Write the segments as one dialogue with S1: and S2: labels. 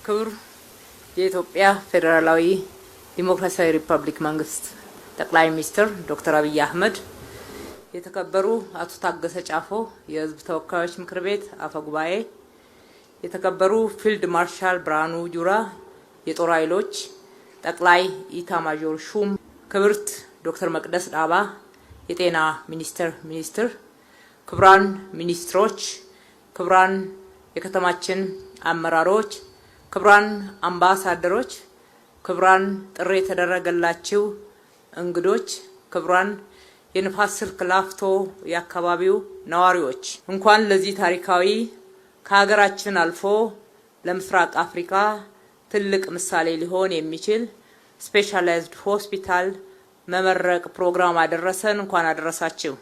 S1: ክቡር የኢትዮጵያ ፌዴራላዊ ዲሞክራሲያዊ ሪፐብሊክ መንግስት ጠቅላይ ሚኒስትር ዶክተር አብይ አህመድ፣ የተከበሩ አቶ ታገሰ ጫፎ የህዝብ ተወካዮች ምክር ቤት አፈ ጉባኤ፣ የተከበሩ ፊልድ ማርሻል ብርሃኑ ጁላ የጦር ኃይሎች ጠቅላይ ኢታማዦር ሹም፣ ክብርት ዶክተር መቅደስ ዳባ የጤና ሚኒስትር፣ ክቡራን ሚኒስትሮች፣ ክቡራን የከተማችን አመራሮች፣ ክቡራን አምባሳደሮች፣ ክቡራን ጥሪ የተደረገላችሁ እንግዶች፣ ክቡራን የንፋስ ስልክ ላፍቶ የአካባቢው ነዋሪዎች፣ እንኳን ለዚህ ታሪካዊ ከሀገራችን አልፎ ለምስራቅ አፍሪካ ትልቅ ምሳሌ ሊሆን የሚችል ስፔሻላይዝድ ሆስፒታል መመረቅ ፕሮግራም አደረሰን። እንኳን አደረሳችሁ።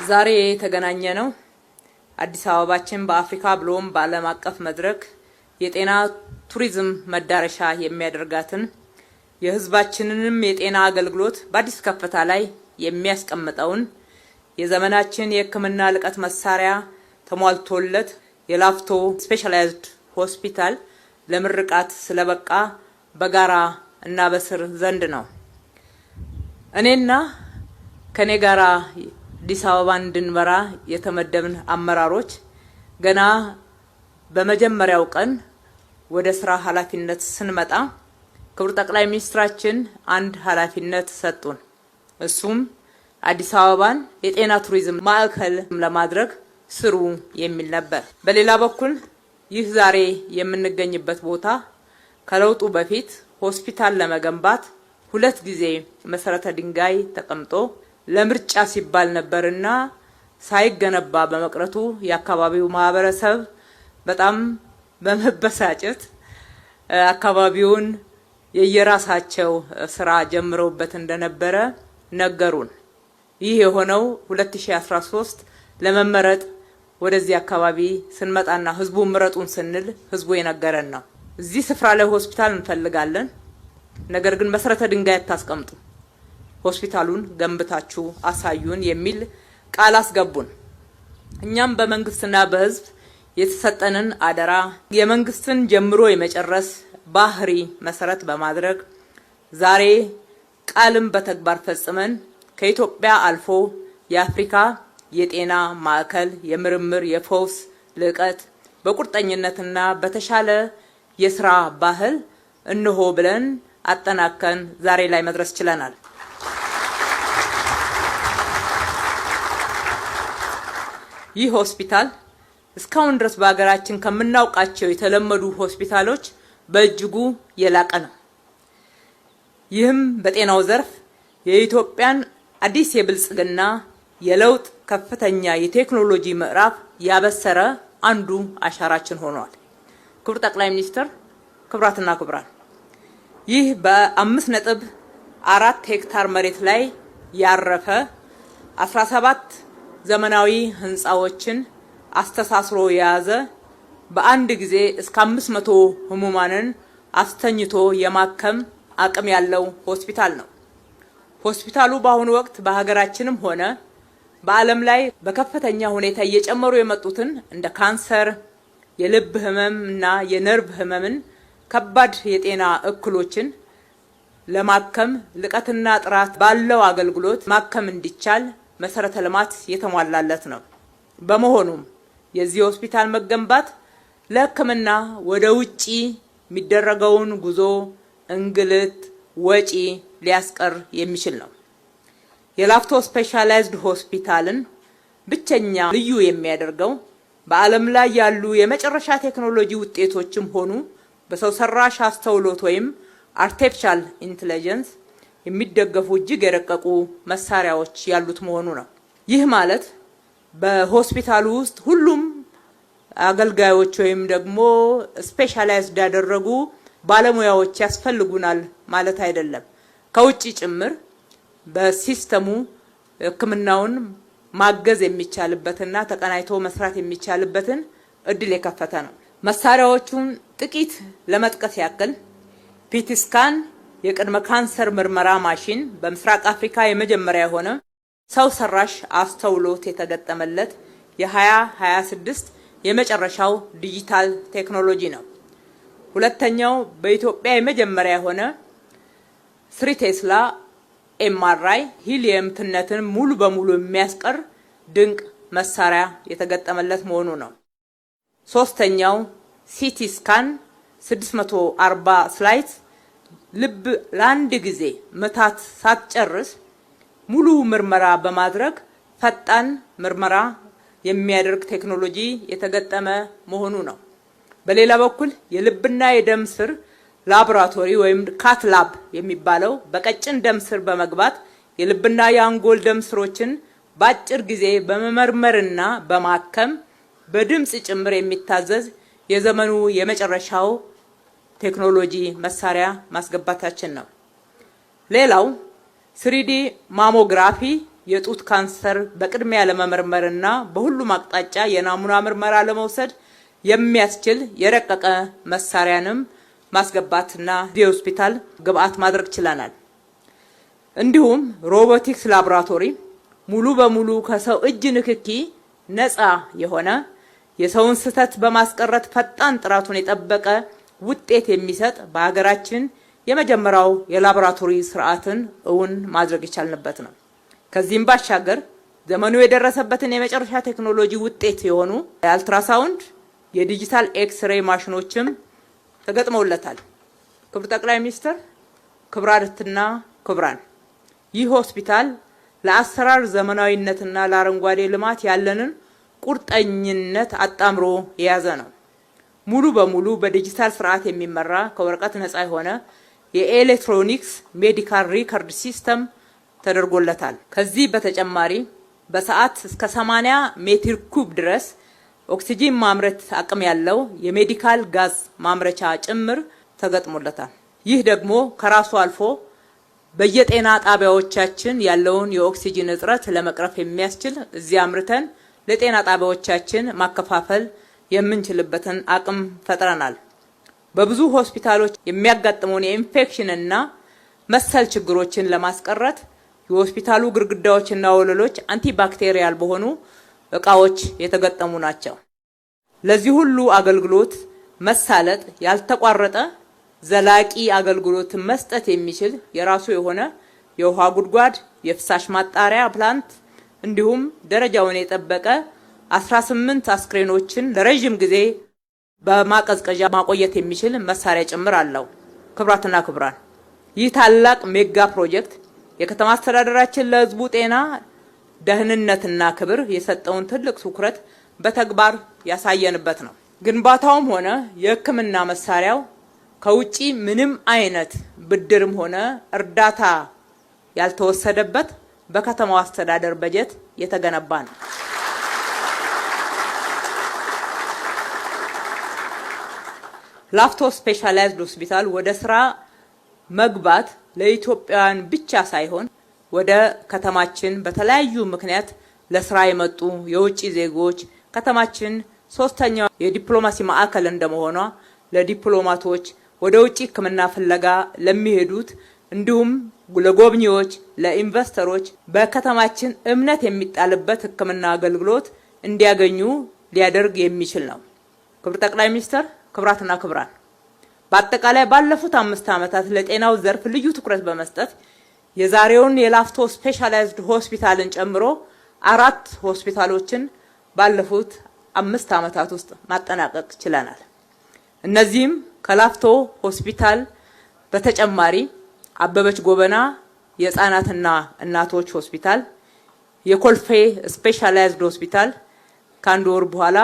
S1: ዛሬ የተገናኘ ነው አዲስ አበባችን በአፍሪካ ብሎም በዓለም አቀፍ መድረክ የጤና ቱሪዝም መዳረሻ የሚያደርጋትን የህዝባችንንም የጤና አገልግሎት በአዲስ ከፍታ ላይ የሚያስቀምጠውን የዘመናችን የሕክምና ልቀት መሳሪያ ተሟልቶለት የላፍቶ ስፔሻላይዝድ ሆስፒታል ለምርቃት ስለበቃ በጋራ እና በስር ዘንድ ነው። እኔና ከኔ ጋራ አዲስ አበባን እንድንመራ የተመደብን አመራሮች ገና በመጀመሪያው ቀን ወደ ስራ ኃላፊነት ስንመጣ ክቡር ጠቅላይ ሚኒስትራችን አንድ ኃላፊነት ሰጡን። እሱም አዲስ አበባን የጤና ቱሪዝም ማዕከል ለማድረግ ስሩ የሚል ነበር። በሌላ በኩል ይህ ዛሬ የምንገኝበት ቦታ ከለውጡ በፊት ሆስፒታል ለመገንባት 2 ጊዜ መሰረተ ድንጋይ ተቀምጦ ለምርጫ ሲባል ነበርና ሳይገነባ በመቅረቱ የአካባቢው ማህበረሰብ በጣም በመበሳጨት አካባቢውን የየራሳቸው ስራ ጀምረውበት እንደነበረ ነገሩን። ይህ የሆነው 2013 ለመመረጥ ወደዚህ አካባቢ ስንመጣና ህዝቡ ምረጡን ስንል ህዝቡ የነገረን ነው። እዚህ ስፍራ ላይ ሆስፒታል እንፈልጋለን፣ ነገር ግን መሰረተ ድንጋይ አታስቀምጡ፣ ሆስፒታሉን ገንብታችሁ አሳዩን የሚል ቃል አስገቡን። እኛም በመንግስትና በህዝብ የተሰጠንን አደራ የመንግስትን ጀምሮ የመጨረስ ባህሪ መሰረት በማድረግ ዛሬ ቃልም በተግባር ፈጽመን ከኢትዮጵያ አልፎ የአፍሪካ የጤና ማዕከል የምርምር የፈውስ ልቀት በቁርጠኝነትና በተሻለ የስራ ባህል እንሆ ብለን አጠናከን ዛሬ ላይ መድረስ ችለናል። ይህ ሆስፒታል እስካሁን ድረስ በአገራችን ከምናውቃቸው የተለመዱ ሆስፒታሎች በእጅጉ የላቀ ነው። ይህም በጤናው ዘርፍ የኢትዮጵያን አዲስ የብልጽግና የለውጥ ከፍተኛ የቴክኖሎጂ ምዕራፍ ያበሰረ አንዱ አሻራችን ሆኗል። ክቡር ጠቅላይ ሚኒስትር፣ ክቡራትና ክቡራን፣ ይህ በ5.4 ሄክታር መሬት ላይ ያረፈ 17 ዘመናዊ ህንጻዎችን አስተሳስሮ የያዘ በአንድ ጊዜ እስከ 500 ህሙማንን አስተኝቶ የማከም አቅም ያለው ሆስፒታል ነው። ሆስፒታሉ በአሁኑ ወቅት በሀገራችንም ሆነ በዓለም ላይ በከፍተኛ ሁኔታ እየጨመሩ የመጡትን እንደ ካንሰር፣ የልብ ህመም እና የነርቭ ህመምን ከባድ የጤና እክሎችን ለማከም ልቀትና ጥራት ባለው አገልግሎት ማከም እንዲቻል መሰረተ ልማት የተሟላለት ነው። በመሆኑም የዚህ ሆስፒታል መገንባት ለሕክምና ወደ ውጪ የሚደረገውን ጉዞ፣ እንግልት፣ ወጪ ሊያስቀር የሚችል ነው። የላፍቶ ስፔሻላይዝድ ሆስፒታልን ብቸኛ ልዩ የሚያደርገው በዓለም ላይ ያሉ የመጨረሻ ቴክኖሎጂ ውጤቶችም ሆኑ በሰው ሰራሽ አስተውሎት ወይም አርቲፊሻል ኢንተለጀንስ የሚደገፉ እጅግ የረቀቁ መሳሪያዎች ያሉት መሆኑ ነው። ይህ ማለት በሆስፒታሉ ውስጥ ሁሉም አገልጋዮች ወይም ደግሞ ስፔሻላይዝድ ያደረጉ ባለሙያዎች ያስፈልጉናል ማለት አይደለም። ከውጪ ጭምር በሲስተሙ ሕክምናውን ማገዝ የሚቻልበትና ተቀናይቶ መስራት የሚቻልበትን እድል የከፈተ ነው። መሳሪያዎቹን ጥቂት ለመጥቀስ ያክል ፒቲ ስካን የቅድመ ካንሰር ምርመራ ማሽን በምስራቅ አፍሪካ የመጀመሪያ የሆነ ሰው ሰራሽ አስተውሎት የተገጠመለት የ2026 የመጨረሻው ዲጂታል ቴክኖሎጂ ነው። ሁለተኛው በኢትዮጵያ የመጀመሪያ የሆነ 3 ቴስላ ኤምአርአይ ሂሊየም ትነትን ሙሉ በሙሉ የሚያስቀር ድንቅ መሳሪያ የተገጠመለት መሆኑ ነው። ሶስተኛው ሲቲ ስካን 640 ስላይት ልብ ለአንድ ጊዜ ምታት ሳትጨርስ ሙሉ ምርመራ በማድረግ ፈጣን ምርመራ የሚያደርግ ቴክኖሎጂ የተገጠመ መሆኑ ነው። በሌላ በኩል የልብና የደም ስር ላቦራቶሪ ወይም ካት ላብ የሚባለው በቀጭን ደም ስር በመግባት የልብና የአንጎል ደም ስሮችን በአጭር ጊዜ በመመርመርና በማከም በድምጽ ጭምር የሚታዘዝ የዘመኑ የመጨረሻው ቴክኖሎጂ መሳሪያ ማስገባታችን ነው። ሌላው 3D ማሞግራፊ የጡት ካንሰር በቅድሚያ ለመመርመርና በሁሉም አቅጣጫ የናሙና ምርመራ ለመውሰድ የሚያስችል የረቀቀ መሳሪያንም ማስገባትና የሆስፒታል ግብአት ማድረግ ችለናል። እንዲሁም ሮቦቲክስ ላቦራቶሪ ሙሉ በሙሉ ከሰው እጅ ንክኪ ነፃ የሆነ የሰውን ስህተት በማስቀረት ፈጣን ጥራቱን የጠበቀ ውጤት የሚሰጥ በሀገራችን የመጀመሪያው የላቦራቶሪ ስርዓትን እውን ማድረግ የቻልንበት ነው። ከዚህም ባሻገር ዘመኑ የደረሰበትን የመጨረሻ ቴክኖሎጂ ውጤት የሆኑ የአልትራሳውንድ የዲጂታል ኤክስሬይ ማሽኖችም ተገጥመውለታል። ክቡር ጠቅላይ ሚኒስትር፣ ክቡራትና ክቡራን፣ ይህ ሆስፒታል ለአሰራር ዘመናዊነትና ለአረንጓዴ ልማት ያለንን ቁርጠኝነት አጣምሮ የያዘ ነው። ሙሉ በሙሉ በዲጂታል ስርዓት የሚመራ ከወረቀት ነፃ የሆነ የኤሌክትሮኒክስ ሜዲካል ሪከርድ ሲስተም ተደርጎለታል። ከዚህ በተጨማሪ በሰዓት እስከ 80 ሜትር ኩብ ድረስ ኦክሲጂን ማምረት አቅም ያለው የሜዲካል ጋዝ ማምረቻ ጭምር ተገጥሞለታል። ይህ ደግሞ ከራሱ አልፎ በየጤና ጣቢያዎቻችን ያለውን የኦክሲጂን እጥረት ለመቅረፍ የሚያስችል እዚህ አምርተን ለጤና ጣቢያዎቻችን ማከፋፈል የምንችልበትን አቅም ፈጥረናል። በብዙ ሆስፒታሎች የሚያጋጥመውን የኢንፌክሽን እና መሰል ችግሮችን ለማስቀረት የሆስፒታሉ ግድግዳዎችና ወለሎች አንቲባክቴሪያል በሆኑ እቃዎች የተገጠሙ ናቸው። ለዚህ ሁሉ አገልግሎት መሳለጥ ያልተቋረጠ ዘላቂ አገልግሎት መስጠት የሚችል የራሱ የሆነ የውሃ ጉድጓድ፣ የፍሳሽ ማጣሪያ ፕላንት እንዲሁም ደረጃውን የጠበቀ 18 አስክሬኖችን ለረጅም ጊዜ በማቀዝቀዣ ማቆየት የሚችል መሳሪያ ጭምር አለው። ክቡራትና ክቡራን፣ ይህ ታላቅ ሜጋ ፕሮጀክት የከተማ አስተዳደራችን ለሕዝቡ ጤና ደህንነትና ክብር የሰጠውን ትልቅ ትኩረት በተግባር ያሳየንበት ነው። ግንባታውም ሆነ የሕክምና መሳሪያው ከውጪ ምንም አይነት ብድርም ሆነ እርዳታ ያልተወሰደበት በከተማው አስተዳደር በጀት የተገነባ ነው። ላፍቶ ስፔሻላይዝድ ሆስፒታል ወደ ስራ መግባት ለኢትዮጵያውያን ብቻ ሳይሆን ወደ ከተማችን በተለያዩ ምክንያት ለስራ የመጡ የውጭ ዜጎች ከተማችን ሶስተኛው የዲፕሎማሲ ማዕከል እንደመሆኗ ለዲፕሎማቶች ወደ ውጪ ሕክምና ፍለጋ ለሚሄዱት እንዲሁም ለጎብኚዎች፣ ለኢንቨስተሮች በከተማችን እምነት የሚጣልበት ሕክምና አገልግሎት እንዲያገኙ ሊያደርግ የሚችል ነው። ክቡር ጠቅላይ ሚኒስትር፣ ክቡራትና ክቡራን፣ በአጠቃላይ ባለፉት 5 ዓመታት ለጤናው ዘርፍ ልዩ ትኩረት በመስጠት የዛሬውን የላፍቶ ስፔሻላይዝድ ሆስፒታልን ጨምሮ 4 ሆስፒታሎችን ባለፉት 5 ዓመታት ውስጥ ማጠናቀቅ ችለናል። እነዚህም ከላፍቶ ሆስፒታል በተጨማሪ አበበች ጎበና የህፃናትና እናቶች ሆስፒታል፣ የኮልፌ ስፔሻላይዝድ ሆስፒታል ከአንድ ወር በኋላ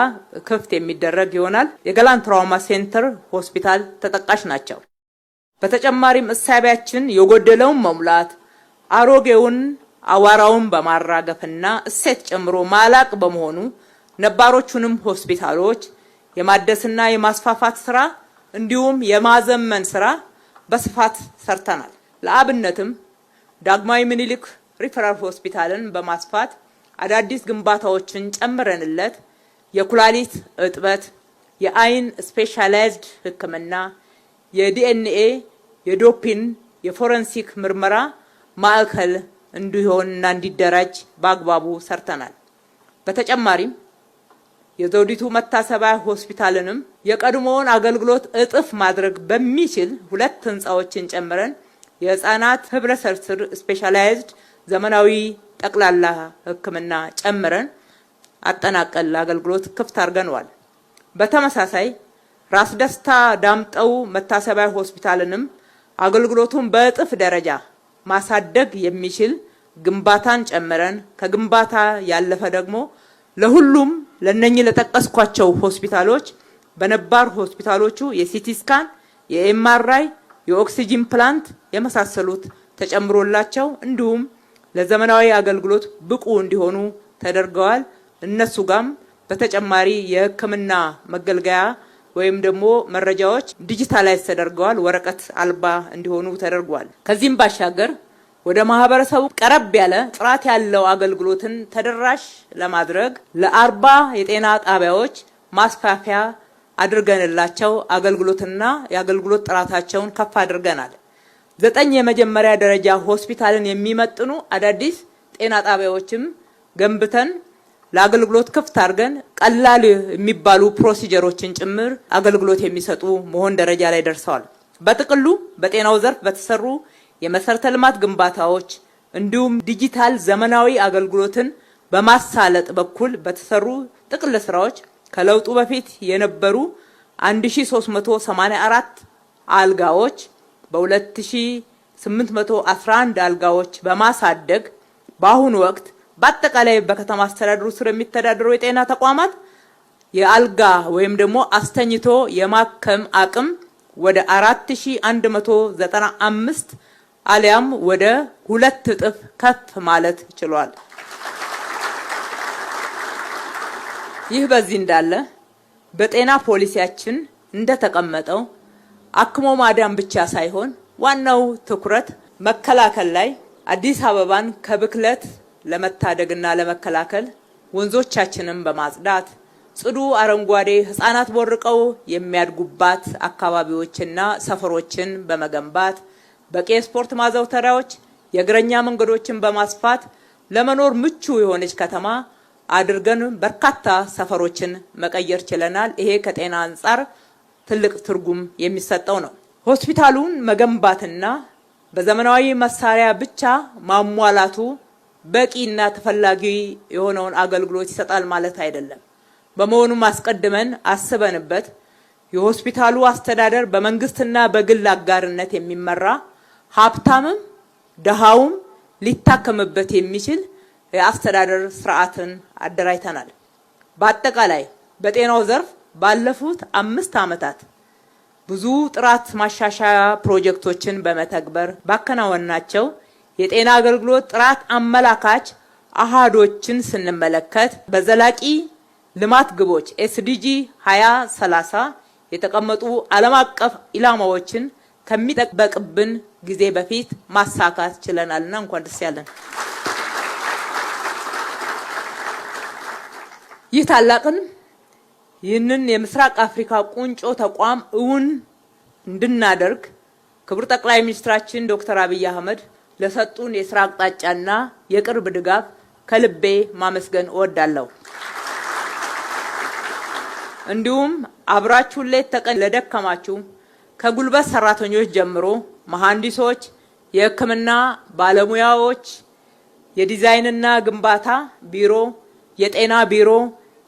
S1: ክፍት የሚደረግ ይሆናል። የገላን ትራውማ ሴንተር ሆስፒታል ተጠቃሽ ናቸው። በተጨማሪም እሳቢያችን የጎደለውን መሙላት፣ አሮጌውን አዋራውን በማራገፍና እሴት ጨምሮ ማላቅ በመሆኑ ነባሮቹንም ሆስፒታሎች የማደስና የማስፋፋት ስራ እንዲሁም የማዘመን ስራ በስፋት ሰርተናል። ለአብነትም ዳግማዊ ምኒልክ ሪፈራል ሆስፒታልን በማስፋት አዳዲስ ግንባታዎችን ጨምረንለት የኩላሊት እጥበት፣ የአይን ስፔሻላይዝድ ሕክምና፣ የዲኤንኤ፣ የዶፒን፣ የፎረንሲክ ምርመራ ማዕከል እንዲሆንና እንዲደራጅ በአግባቡ ሰርተናል። በተጨማሪም የዘውዲቱ መታሰቢያ ሆስፒታልንም የቀድሞውን አገልግሎት እጥፍ ማድረግ በሚችል 2 ህንጻዎችን ጨምረን የህፃናት ህብረተሰብ ስፔሻላይዝድ ዘመናዊ ጠቅላላ ሕክምና ጨምረን አጠናቀል አገልግሎት ክፍት አድርገናል። በተመሳሳይ ራስ ደስታ ዳምጠው መታሰቢያ ሆስፒታልንም አገልግሎቱን በእጥፍ ደረጃ ማሳደግ የሚችል ግንባታን ጨምረን ከግንባታ ያለፈ ደግሞ ለሁሉም ለነኚህ ለተጠቀስኳቸው ሆስፒታሎች በነባር ሆስፒታሎቹ የሲቲ ስካን፣ የኤምአርአይ፣ የኦክሲጂን ፕላንት የመሳሰሉት ተጨምሮላቸው እንዲሁም ለዘመናዊ አገልግሎት ብቁ እንዲሆኑ ተደርገዋል። እነሱ ጋም በተጨማሪ የሕክምና መገልገያ ወይም ደግሞ መረጃዎች ዲጂታላይዝ ተደርገዋል፣ ወረቀት አልባ እንዲሆኑ ተደርጓል። ከዚህም ባሻገር ወደ ማህበረሰቡ ቀረብ ያለ ጥራት ያለው አገልግሎትን ተደራሽ ለማድረግ ለ40 የጤና ጣቢያዎች ማስፋፊያ አድርገንላቸው አገልግሎትና የአገልግሎት ጥራታቸውን ከፍ አድርገናል። 9 የመጀመሪያ ደረጃ ሆስፒታልን የሚመጥኑ አዳዲስ ጤና ጣቢያዎችም ገንብተን ለአገልግሎት ክፍት አድርገን ቀላል የሚባሉ ፕሮሲጀሮችን ጭምር አገልግሎት የሚሰጡ መሆን ደረጃ ላይ ደርሰዋል። በጥቅሉ በጤናው ዘርፍ በተሰሩ የመሰረተ ልማት ግንባታዎች እንዲሁም ዲጂታል ዘመናዊ አገልግሎትን በማሳለጥ በኩል በተሰሩ ጥቅል ስራዎች ከለውጡ በፊት የነበሩ 1384 አልጋዎች በ2811 አልጋዎች በማሳደግ በአሁኑ ወቅት በአጠቃላይ በከተማ አስተዳደሩ ስር የሚተዳደሩ የጤና ተቋማት የአልጋ ወይም ደግሞ አስተኝቶ የማከም አቅም ወደ 4195 አሊያም ወደ 2 እጥፍ ከፍ ማለት ችሏል። ይህ በዚህ እንዳለ በጤና ፖሊሲያችን እንደተቀመጠው አክሞ ማዳን ብቻ ሳይሆን ዋናው ትኩረት መከላከል ላይ አዲስ አበባን ከብክለት ለመታደግና ለመከላከል ወንዞቻችንን በማጽዳት ጽዱ አረንጓዴ ህፃናት ቦርቀው የሚያድጉባት አካባቢዎችና ሰፈሮችን በመገንባት በቂ ስፖርት ማዘውተሪያዎች፣ የእግረኛ መንገዶችን በማስፋት ለመኖር ምቹ የሆነች ከተማ አድርገን በርካታ ሰፈሮችን መቀየር ችለናል። ይሄ ከጤና አንጻር ትልቅ ትርጉም የሚሰጠው ነው። ሆስፒታሉን መገንባትና በዘመናዊ መሳሪያ ብቻ ማሟላቱ በቂና ተፈላጊ የሆነውን አገልግሎት ይሰጣል ማለት አይደለም። በመሆኑም አስቀድመን አስበንበት የሆስፒታሉ አስተዳደር በመንግስትና በግል አጋርነት የሚመራ ሀብታምም ደሃውም ሊታከምበት የሚችል የአስተዳደር ስርዓትን አደራጅተናል። በአጠቃላይ በጤናው ዘርፍ ባለፉት 5 ዓመታት ብዙ ጥራት ማሻሻያ ፕሮጀክቶችን በመተግበር ባከናወናቸው የጤና አገልግሎት ጥራት አመላካች አሃዶችን ስንመለከት በዘላቂ ልማት ግቦች ኤስዲጂ 2030 የተቀመጡ ዓለም አቀፍ ኢላማዎችን ከሚጠበቅብን ጊዜ በፊት ማሳካት ችለናልና እንኳን ደስ ያለን። ይህንን የምስራቅ አፍሪካ ቁንጮ ተቋም እውን እንድናደርግ ክቡር ጠቅላይ ሚኒስትራችን ዶክተር አብይ አህመድ ለሰጡን የስራ አቅጣጫና የቅርብ ድጋፍ ከልቤ ማመስገን እወዳለሁ። እንዲሁም አብራችሁን ሌት ተቀን ለደከማችሁ ከጉልበት ሰራተኞች ጀምሮ መሐንዲሶች፣ የሕክምና ባለሙያዎች፣ የዲዛይንና ግንባታ ቢሮ፣ የጤና ቢሮ፣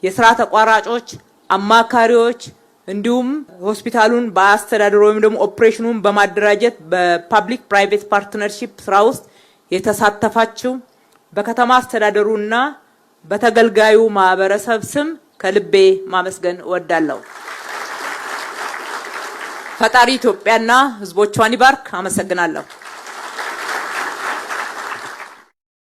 S1: የስራ ተቋራጮች፣ አማካሪዎች እንዲሁም ሆስፒታሉን በአስተዳደር ወይም ደግሞ ኦፕሬሽኑን በማደራጀት በፓብሊክ ፕራይቬት ፓርትነርሺፕ ስራ ውስጥ የተሳተፋችሁ በከተማ አስተዳደሩና በተገልጋዩ ማህበረሰብ ስም ከልቤ ማመስገን እወዳለሁ። ፈጣሪ ኢትዮጵያና ህዝቦቿን ይባርክ። አመሰግናለሁ።